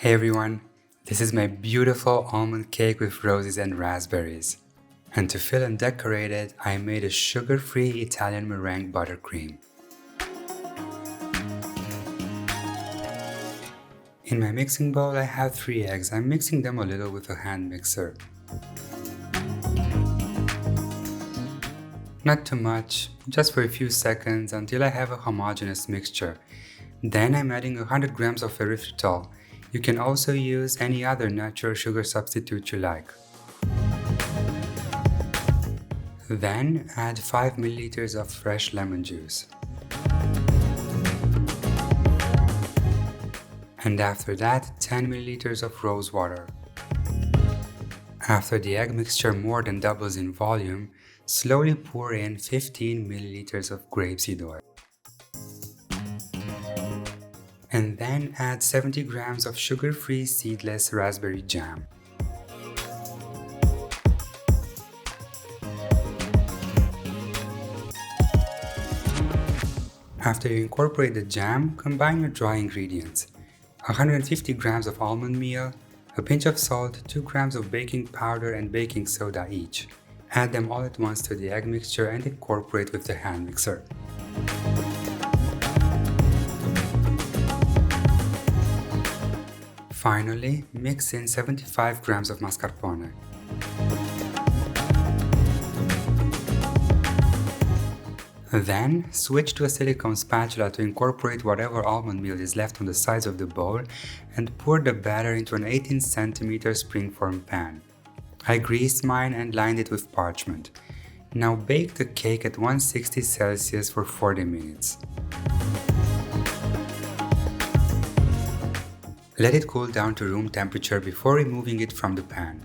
Hey everyone, this is my beautiful almond cake with roses and raspberries. And to fill and decorate it, I made a sugar-free Italian meringue buttercream. In my mixing bowl I have 3 eggs. I'm mixing them a little with a hand mixer. Not too much, just for a few seconds until I have a homogeneous mixture. Then I'm adding 100 grams of erythritol. You can also use any other natural sugar substitute you like. Then add 5 milliliters of fresh lemon juice. And after that, 10 milliliters of rose water. After the egg mixture more than doubles in volume, slowly pour in 15 milliliters of grapeseed oil. And then add 70 grams of sugar-free seedless raspberry jam. After you incorporate the jam, combine your dry ingredients. 150 grams of almond meal, a pinch of salt, 2 grams of baking powder and baking soda each. Add them all at once to the egg mixture and incorporate with the hand mixer. Finally, mix in 75 grams of mascarpone. Then, switch to a silicone spatula to incorporate whatever almond meal is left on the sides of the bowl and pour the batter into an 18 cm springform pan. I greased mine and lined it with parchment. Now bake the cake at 160 Celsius for 40 minutes. Let it cool down to room temperature before removing it from the pan.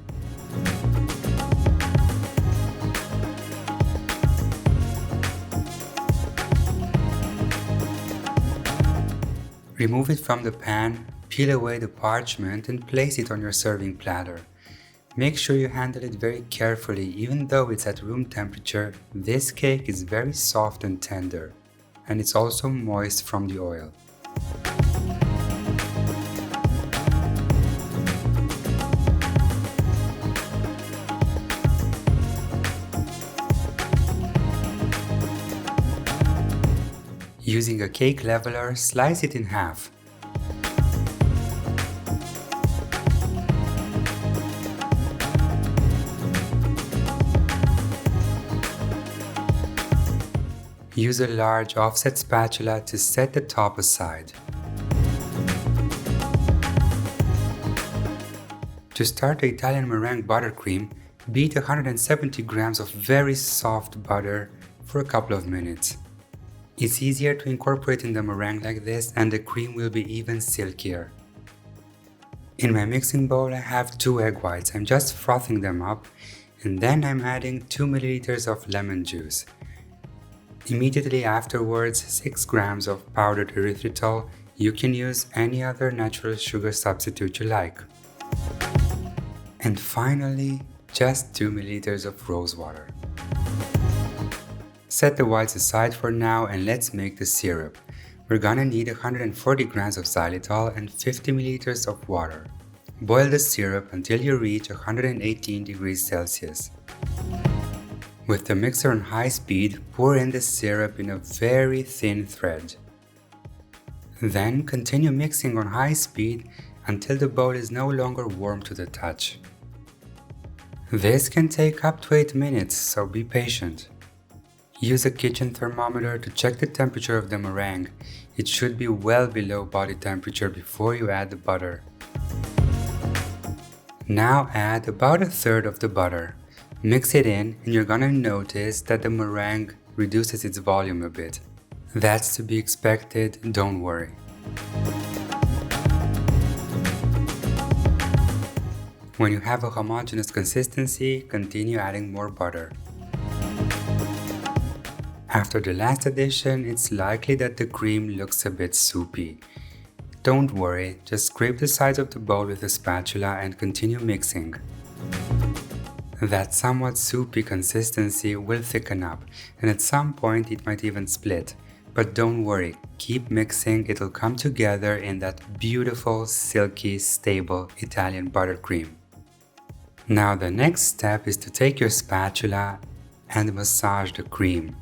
Remove it from the pan, peel away the parchment and place it on your serving platter. Make sure you handle it very carefully. Even though it's at room temperature, this cake is very soft and tender, and it's also moist from the oil. Using a cake leveler, slice it in half. Use a large offset spatula to set the top aside. To start the Italian meringue buttercream, beat 170 grams of very soft butter for a couple of minutes. It's easier to incorporate in the meringue like this and the cream will be even silkier. In my mixing bowl I have 2 egg whites. I'm just frothing them up and then I'm adding 2 milliliters of lemon juice. Immediately afterwards, 6 grams of powdered erythritol. You can use any other natural sugar substitute you like. And finally, just 2 milliliters of rose water. Set the whites aside for now and let's make the syrup. We're gonna need 140 grams of xylitol and 50 milliliters of water. Boil the syrup until you reach 118 degrees Celsius. With the mixer on high speed, pour in the syrup in a very thin thread. Then continue mixing on high speed until the bowl is no longer warm to the touch. This can take up to 8 minutes, so be patient. Use a kitchen thermometer to check the temperature of the meringue. It should be well below body temperature before you add the butter. Now add about a third of the butter. Mix it in and you're gonna notice that the meringue reduces its volume a bit. That's to be expected, don't worry. When you have a homogeneous consistency, continue adding more butter. After the last addition, it's likely that the cream looks a bit soupy. Don't worry, just scrape the sides of the bowl with a spatula and continue mixing. That somewhat soupy consistency will thicken up, and at some point it might even split. But don't worry, keep mixing, it'll come together in that beautiful, silky, stable Italian buttercream. Now the next step is to take your spatula and massage the cream.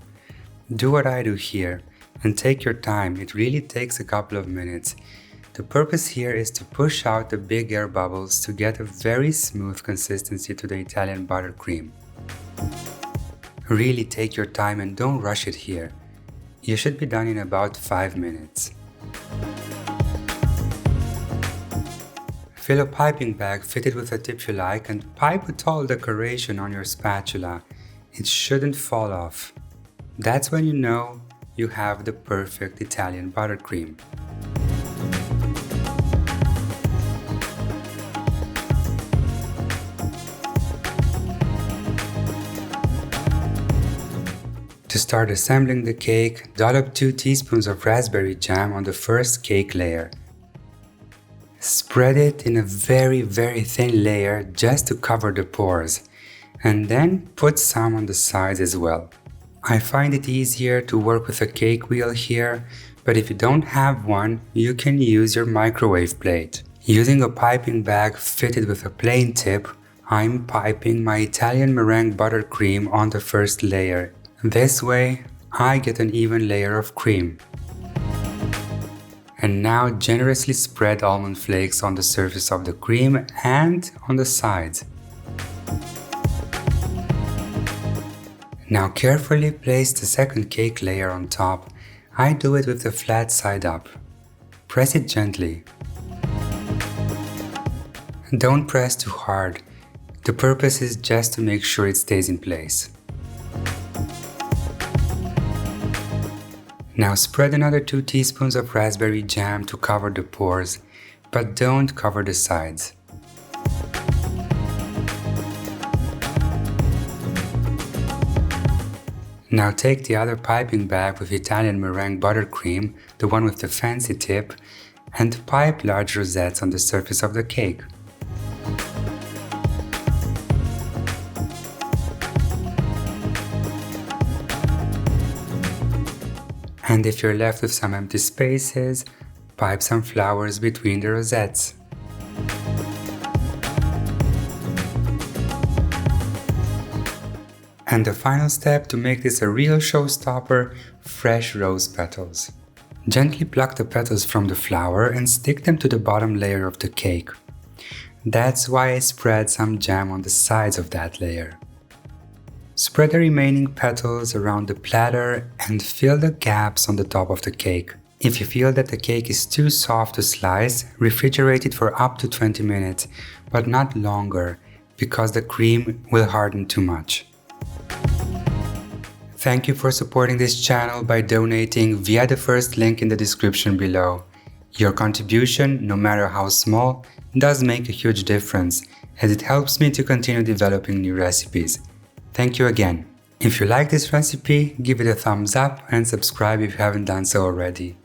Do what I do here and take your time, it really takes a couple of minutes. The purpose here is to push out the big air bubbles to get a very smooth consistency to the Italian buttercream. Really take your time and don't rush it here. You should be done in about 5 minutes. Fill a piping bag fitted with a tip you like and pipe a tall decoration on your spatula. It shouldn't fall off. That's when you know you have the perfect Italian buttercream. To start assembling the cake, dollop 2 teaspoons of raspberry jam on the first cake layer. Spread it in a very thin layer just to cover the pores, and then put some on the sides as well. I find it easier to work with a cake wheel here, but if you don't have one, you can use your microwave plate. Using a piping bag fitted with a plain tip, I'm piping my Italian meringue buttercream on the first layer. This way, I get an even layer of cream. And now generously spread almond flakes on the surface of the cream and on the sides. Now carefully place the second cake layer on top. I do it with the flat side up. Press it gently. Don't press too hard. The purpose is just to make sure it stays in place. Now spread another 2 teaspoons of raspberry jam to cover the pores, but don't cover the sides. Now take the other piping bag with Italian meringue buttercream, the one with the fancy tip, and pipe large rosettes on the surface of the cake. And if you're left with some empty spaces, pipe some flowers between the rosettes. And the final step to make this a real showstopper, fresh rose petals. Gently pluck the petals from the flower and stick them to the bottom layer of the cake. That's why I spread some jam on the sides of that layer. Spread the remaining petals around the platter and fill the gaps on the top of the cake. If you feel that the cake is too soft to slice, refrigerate it for up to 20 minutes, but not longer, because the cream will harden too much. Thank you for supporting this channel by donating via the first link in the description below. Your contribution, no matter how small, does make a huge difference, as it helps me to continue developing new recipes. Thank you again. If you like this recipe, give it a thumbs up and subscribe if you haven't done so already.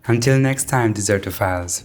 Until next time, Dessertophiles.